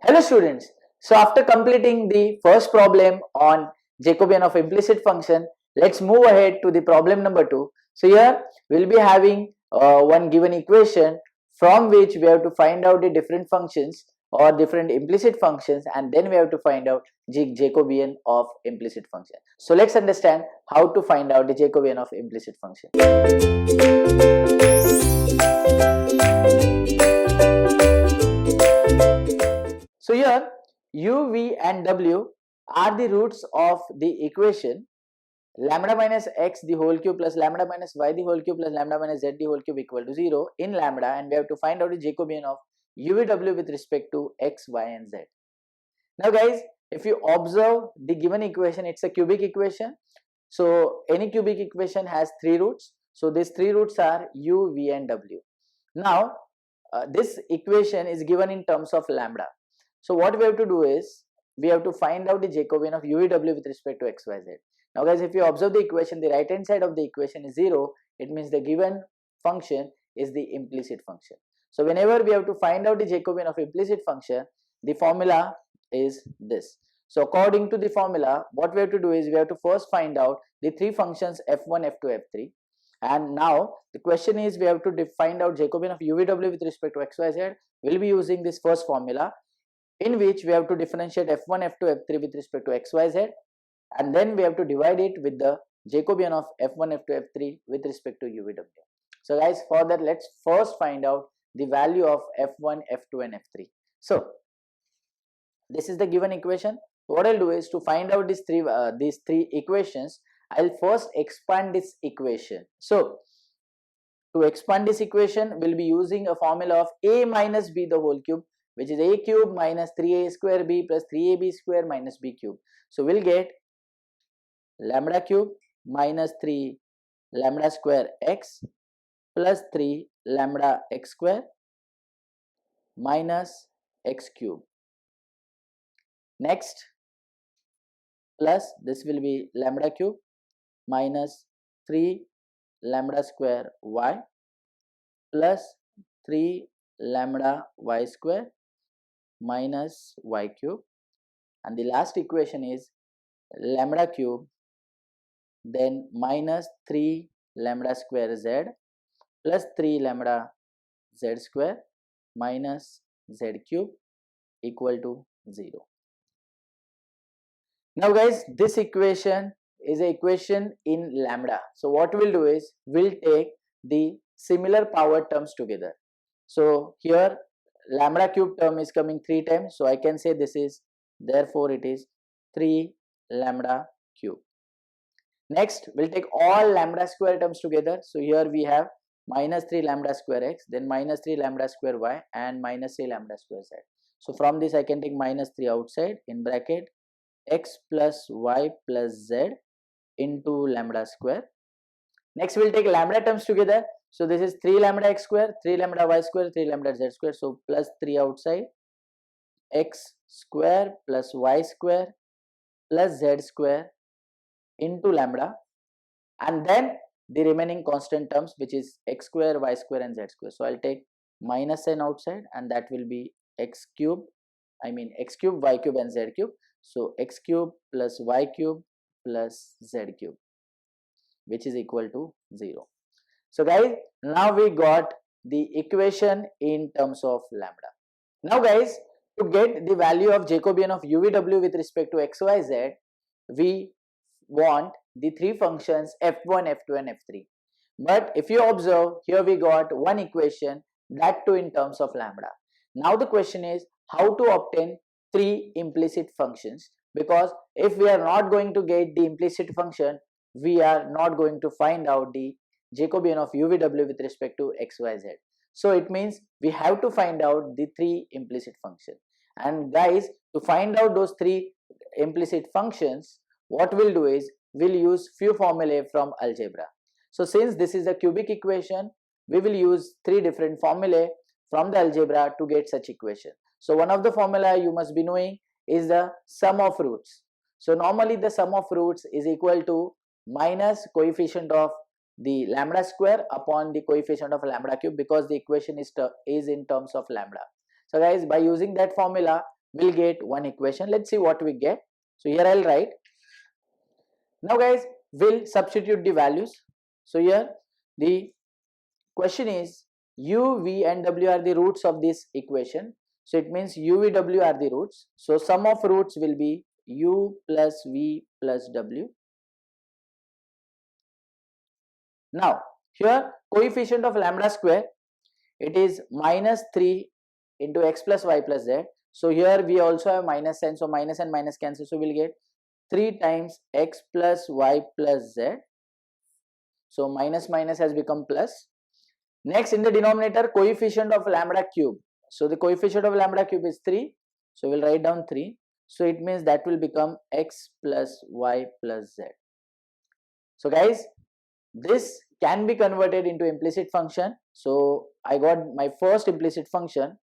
Hello students. So after completing the first problem on Jacobian of implicit function, let's move ahead to the problem number 2. So here we'll be having one given equation from which we have to find out the different functions or different implicit functions, and then we have to find out the Jacobian of implicit function. So let's understand how to find out the Jacobian of implicit function. So here u, v and w are the roots of the equation lambda minus x the whole cube plus lambda minus y the whole cube plus lambda minus z the whole cube equal to 0 in lambda, and we have to find out the Jacobian of u, v, w with respect to x, y and z. Now guys, if you observe the given equation, it's a cubic equation. So any cubic equation has three roots. So these three roots are u, v and w. Now this equation is given in terms of lambda. So what we have to do is we have to find out the Jacobian of u, v, w with respect to x, y, z. Now guys, if you observe the equation, the right hand side of the equation is 0. It means the given function is the implicit function. So whenever we have to find out the Jacobian of implicit function, the formula is this. So according to the formula, what we have to do is we have to first find out the three functions f1, f2, f3. And now the question is we have to find out Jacobian of u, v, w with respect to x, y, z. We'll be using this first formula, in which we have to differentiate f1, f2, f3 with respect to x, y, z, and then we have to divide it with the Jacobian of f1, f2, f3 with respect to u, v, w. So guys, for that let's first find out the value of f1, f2 and f3. So this is the given equation. What I'll do is to find out these three equations, I'll first expand this equation. So to expand this equation, we'll be using a formula of a minus b the whole cube, which is a cube minus 3a square b plus 3ab square minus b cube. So we'll get lambda cube minus 3 lambda square x plus 3 lambda x square minus x cube. Next, plus this will be lambda cube minus 3 lambda square y plus 3 lambda y square minus y cube, and the last equation is lambda cube then minus 3 lambda square z plus 3 lambda z square minus z cube equal to 0. Now guys, this equation is an equation in lambda. So what we'll do is we'll take the similar power terms together. So here lambda cube term is coming 3 times, so I can say this is, therefore it is 3 lambda cube. Next we'll take all lambda square terms together. So here we have minus 3 lambda square x, then minus 3 lambda square y and minus 3 lambda square z. So from this I can take minus 3 outside, in bracket x plus y plus z into lambda square. Next we'll take lambda terms together. So this is 3 lambda x square, 3 lambda y square, 3 lambda z square. So plus 3 outside, x square plus y square plus z square into lambda, and then the remaining constant terms, which is x square, y square and z square. So I'll take minus sign outside, and that will be x cube, x cube, y cube and z cube. So x cube plus y cube plus z cube, which is equal to 0. So guys, now we got the equation in terms of lambda. Now guys, to get the value of Jacobian of u, v, w with respect to x, y, z, we want the three functions f1, f2 and f3. But if you observe, here we got one equation, that too in terms of lambda. Now the question is how to obtain three implicit functions, because if we are not going to get the implicit function, we are not going to find out the Jacobian of u, v, w with respect to x, y, z. So it means we have to find out the three implicit functions. And guys, to find out those three implicit functions, what we'll do is we'll use few formulae from algebra. So since this is a cubic equation, we will use three different formulae from the algebra to get such equation. So one of the formula you must be knowing is the sum of roots. So normally the sum of roots is equal to minus coefficient of the lambda square upon the coefficient of lambda cube, because the equation is in terms of lambda. So guys, by using that formula, we'll get one equation. Let's see what we get. So here I'll write. Now guys, we'll substitute the values. So here the question is u, v and w are the roots of this equation. So it means u, v, w are the roots. So sum of roots will be u plus v plus w. Now here coefficient of lambda square, it is minus 3 into x plus y plus z. So here we also have minus sign, so minus and minus cancel, so we'll get 3 times x plus y plus z. So minus minus has become plus. Next, in the denominator, coefficient of lambda cube. So the coefficient of lambda cube is 3. So we'll write down 3. So it means that will become x plus y plus z. So guys, this can be converted into implicit function. So I got my first implicit function.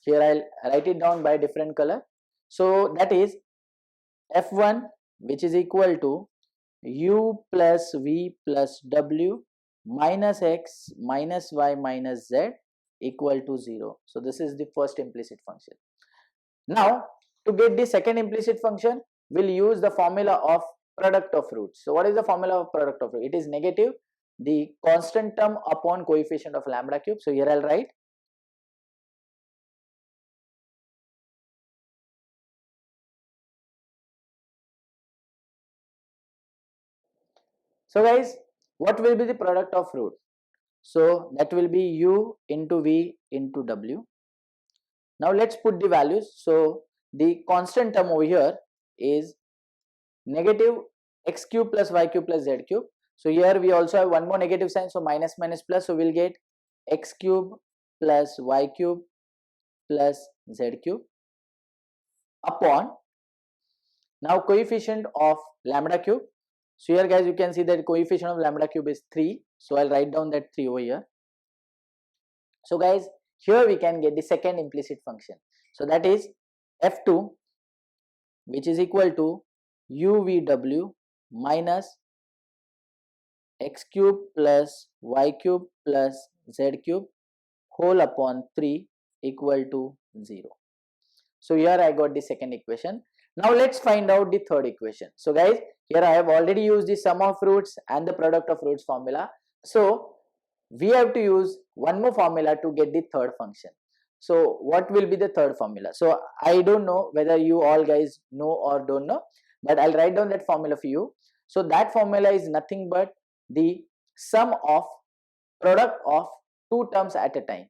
Here I'll write it down by different color. So that is f1, which is equal to u plus v plus w minus x minus y minus z equal to 0. So this is the first implicit function. Now to get the second implicit function, we'll use the formula of product of roots. So what is the formula of product of roots? It is negative the constant term upon coefficient of lambda cube. So here I'll write. So guys, what will be the product of root? So that will be u into v into w. Now let's put the values. So the constant term over here is negative x cube plus y cube plus z cube. So here we also have one more negative sign, so minus minus plus, so we'll get x cube plus y cube plus z cube upon now coefficient of lambda cube. So here guys, you can see that coefficient of lambda cube is 3. So I'll write down that 3 over here. So guys, here we can get the second implicit function. So that is f2, which is equal to uvw minus x cube plus y cube plus z cube whole upon 3 equal to 0. So here I got the second equation. Now let's find out the third equation. So guys, here I have already used the sum of roots and the product of roots formula. So we have to use one more formula to get the third function. So what will be the third formula? So I don't know whether you all guys know or don't know, but I'll write down that formula for you. So that formula is nothing but the sum of product of two terms at a time.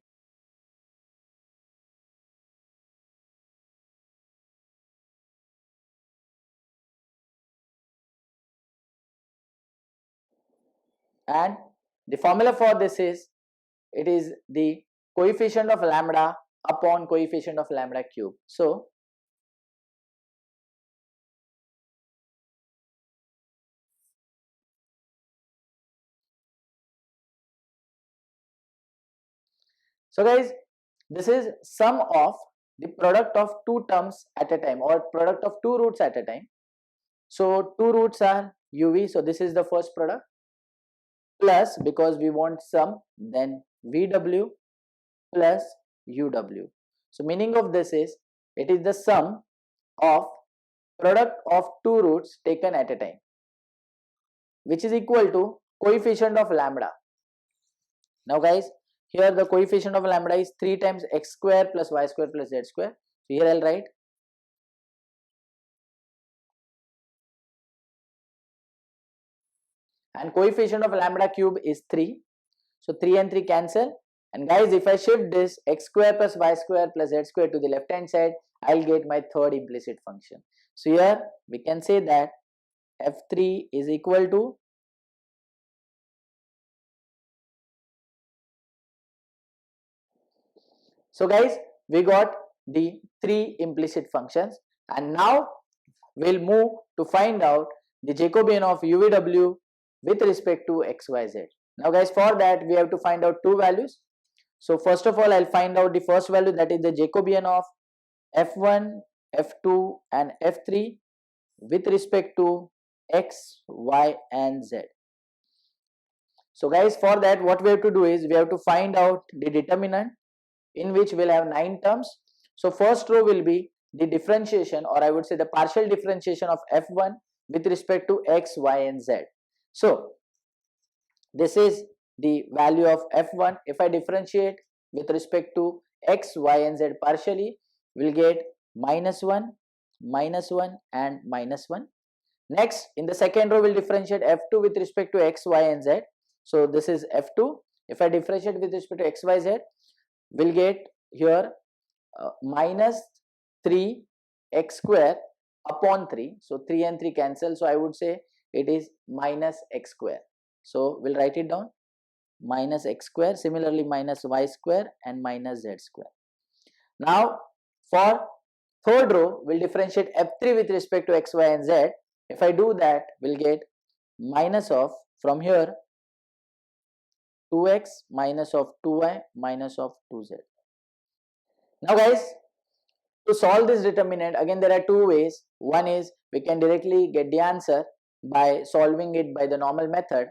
And the formula for this is, it is the coefficient of lambda upon coefficient of lambda cube. So guys, this is sum of the product of two terms at a time, or product of two roots at a time. So two roots are uv, so this is the first product, plus, because we want sum, then vw plus uw. So meaning of this is, it is the sum of product of two roots taken at a time, which is equal to coefficient of lambda. Now guys, here the coefficient of lambda is 3 times x square plus y square plus z square. So here I'll write. And coefficient of lambda cube is 3. So 3 and 3 cancel. And guys, if I shift this x square plus y square plus z square to the left hand side, I'll get my third implicit function. So here we can say that f3 is equal to so guys, we got the 3 implicit functions, and now we'll move to find out the Jacobian of UVW with respect to XYZ. Now guys, for that we have to find out two values. So first of all, I'll find out the first value, that is the Jacobian of F1, F2 and F3 with respect to X, Y and Z. So guys, for that what we have to do is, we have to find out the determinant, in which we'll have 9 terms. So first row will be the differentiation, or I would say the partial differentiation of f1 with respect to x, y and z. So this is the value of f1. If I differentiate with respect to x, y and z partially, we'll get -1, -1 and -1. Next, in the second row, we'll differentiate f2 with respect to x, y and z. So this is f2. If I differentiate with respect to x, y, z, we'll get here -3 x square upon 3. So 3 and 3 cancel. So I would say it is minus x square. So we'll write it down, minus x square, similarly minus y square and minus z square. Now for third row, we'll differentiate f3 with respect to x, y and z. If I do that, we'll get minus of, from here, 2x minus of 2y minus of 2z. Now guys, to solve this determinant, again there are two ways. One is we can directly get the answer by solving it by the normal method,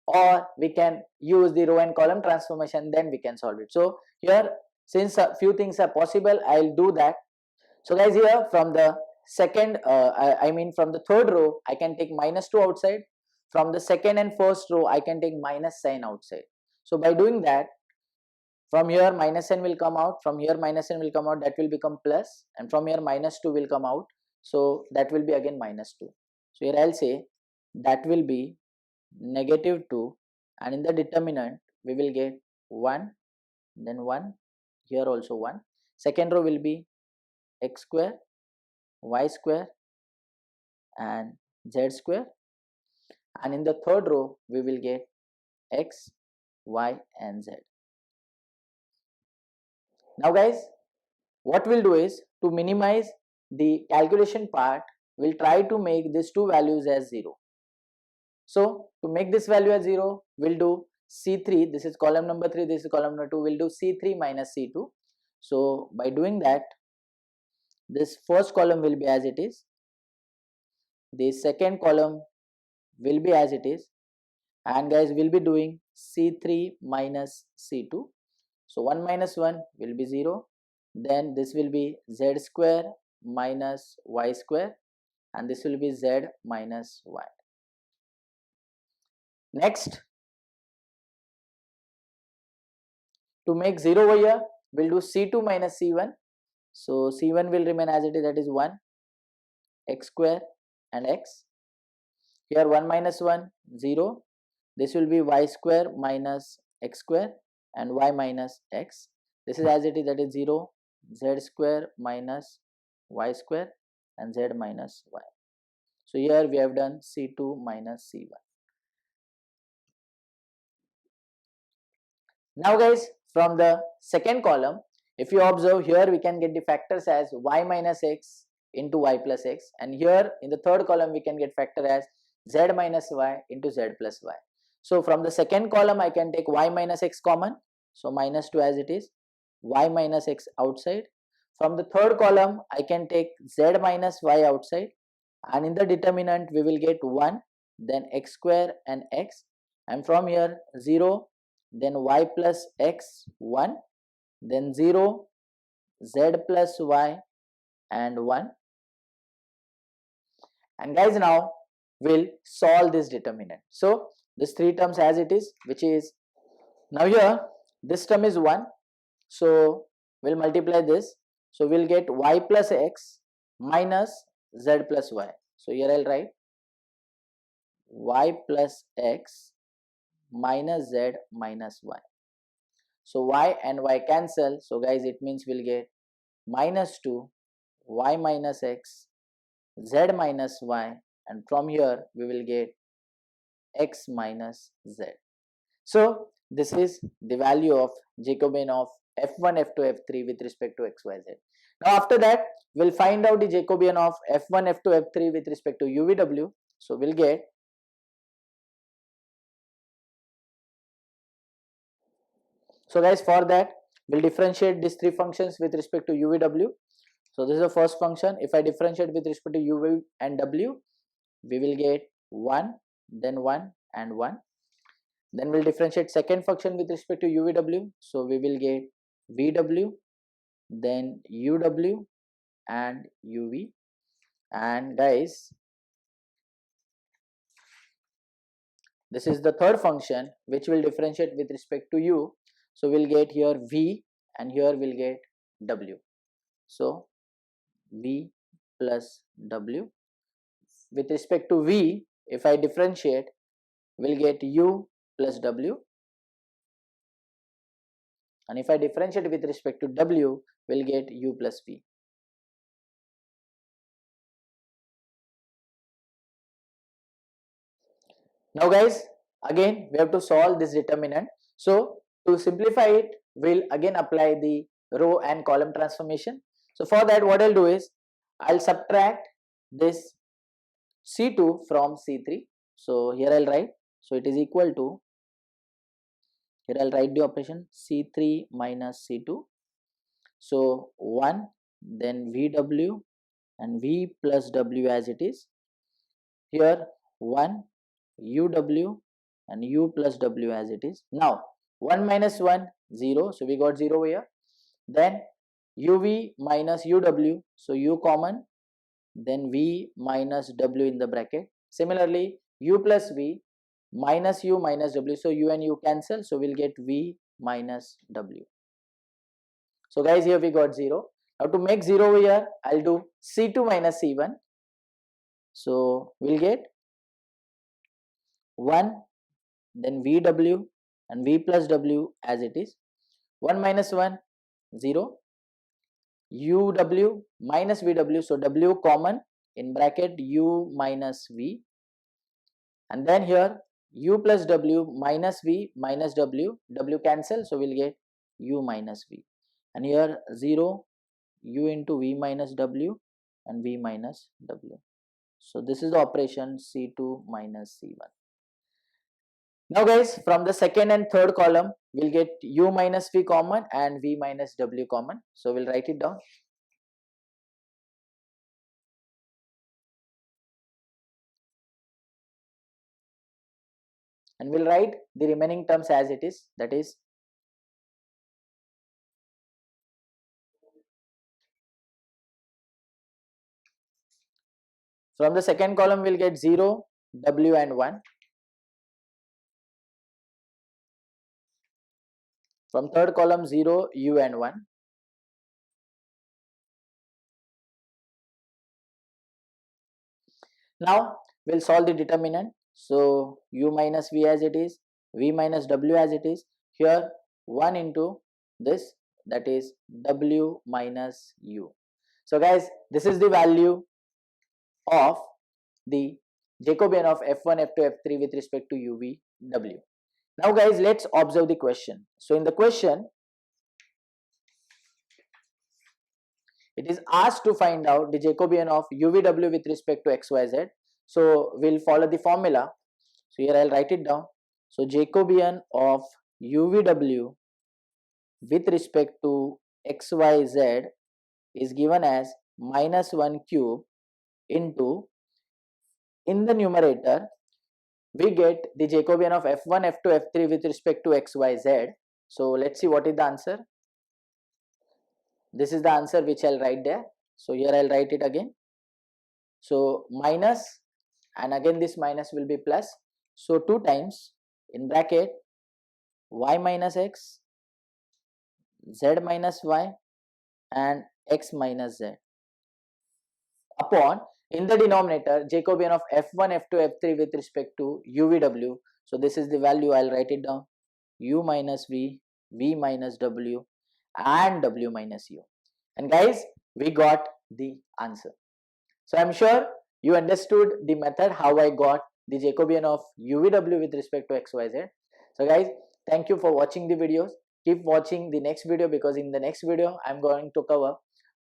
or we can use the row and column transformation, then we can solve it. So here, since a few things are possible, I'll do that. So guys, here from the second, from the third row, I can take -2 outside. From the second and first row, I can take minus sign outside. So by doing that, from here minus n will come out, from here minus n will come out, that will become plus, and from here -2 will come out, so that will be again -2. So here I'll say that will be -2, and in the determinant we will get 1, then 1, here also 1. Second row will be x square, y square and z square, and in the third row we will get x, y and z. Now guys, what we'll do is, to minimize the calculation part, we'll try to make these two values as 0. So to make this value as 0, we'll do C3, this is column number 3, this is column number 2, we'll do C3 minus C2. So by doing that, this first column will be as it is, the second column will be as it is, and guys, we'll be doing C3 minus C2. So 1 minus 1 will be 0, then this will be z square minus y square, and this will be z minus y. Next, to make 0 over here, we'll do C2 minus C1. So C1 will remain as it is, that is 1, x square and x. Here 1 minus 1, 0. This will be y square minus x square and y minus x. This is as it is, that is 0, z square minus y square and z minus y. So here we have done C2 minus C1. Now guys, from the second column, if you observe here, we can get the factors as y minus x into y plus x, and here in the third column we can get factor as z minus y into z plus y. So from the second column I can take y minus x common, so -2 as it is, y minus x outside. From the third column I can take z minus y outside, and in the determinant we will get 1, then x square and x, and from here 0, then y plus x 1, then 0, z plus y and 1. And guys, now we'll solve this determinant. So this 3 terms as it is, which is, now here this term is 1, so we'll multiply this, so we'll get y plus x minus z plus y. So here I'll write y plus x minus z minus y. So y and y cancel, so guys it means we'll get -2 y minus x z minus y, and from here we will get x minus z. So this is the value of Jacobian of f1, f2, f3 with respect to x, y, z. Now after that we'll find out the Jacobian of f1, f2, f3 with respect to u, v, w. So we'll get, so guys, for that we'll differentiate these 3 functions with respect to u, v, w. So this is the first function. If I differentiate with respect to u, v and w, we will get 1, then 1 and 1. Then we'll differentiate second function with respect to u, v, w. So we will get vw, then UW and UV. And guys, this is the third function which will differentiate with respect to U. So we'll get here V and here we'll get W. So V plus W. With respect to V, if I differentiate, we'll get U plus W. And if I differentiate with respect to W, we'll get U plus V. Now guys, again we have to solve this determinant. So to simplify it, we'll again apply the row and column transformation. So for that, what I'll do is I'll subtract this C2 from C3. So here I'll write, so it is equal to, here I'll write the operation C3 minus C2. So 1, then VW and V plus W as it is. Here 1, UW and U plus W as it is. Now 1 minus 1, 0. So we got 0 here. Then UV minus UW. So U common. Then V minus W in the bracket. Similarly, U plus V minus U minus W. So U and U cancel. So we'll get V minus W. So guys, here we got 0. Now to make 0 over here, I'll do C2 minus C1. So we'll get 1, then VW and V plus W as it is. 1 minus 1, 0. UW minus VW, so W common, in bracket U minus V. And then here U plus W minus V minus W, W cancel, so we'll get U minus V. And here 0, U into V minus W and V minus W. So this is the operation C2 minus C1. Now guys, from the second and third column, we'll get U minus V common and V minus W common. So we'll write it down. And we'll write the remaining terms as it is, that is from the second column we'll get 0, W and 1. From third column 0, U and 1. Now we'll solve the determinant. So U minus V as it is, V minus W as it is. Here 1 into this, that is W minus U. So guys, this is the value of the Jacobian of F1, F2, F3 with respect to U, V, W. Now guys, let's observe the question. So in the question, it is asked to find out the Jacobian of UVW with respect to XYZ. So we'll follow the formula. So here I'll write it down. So Jacobian of UVW with respect to XYZ is given as minus 1 cube into, in the numerator, we get the Jacobian of F1, F2, F3 with respect to XYZ. So let's see what is the answer. This is the answer which I'll write there. So here I'll write it again. So minus, and again this minus will be plus. So 2 times in bracket y minus x, z minus y and x minus z upon, in the denominator, Jacobian of F1, F2, F3 with respect to UVW. So this is the value, I'll write it down. U minus V, V minus W and W minus U. And guys, we got the answer. So I'm sure you understood the method how I got the Jacobian of UVW with respect to XYZ. So guys, thank you for watching the videos. Keep watching the next video, because in the next video I'm going to cover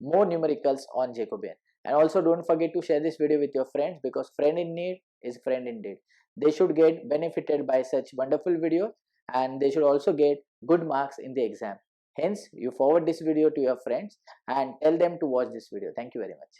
more numericals on Jacobian. And also don't forget to share this video with your friends, because friend in need is friend indeed. They should get benefited by such wonderful videos, and they should also get good marks in the exam. Hence, you forward this video to your friends and tell them to watch this video. Thank you very much.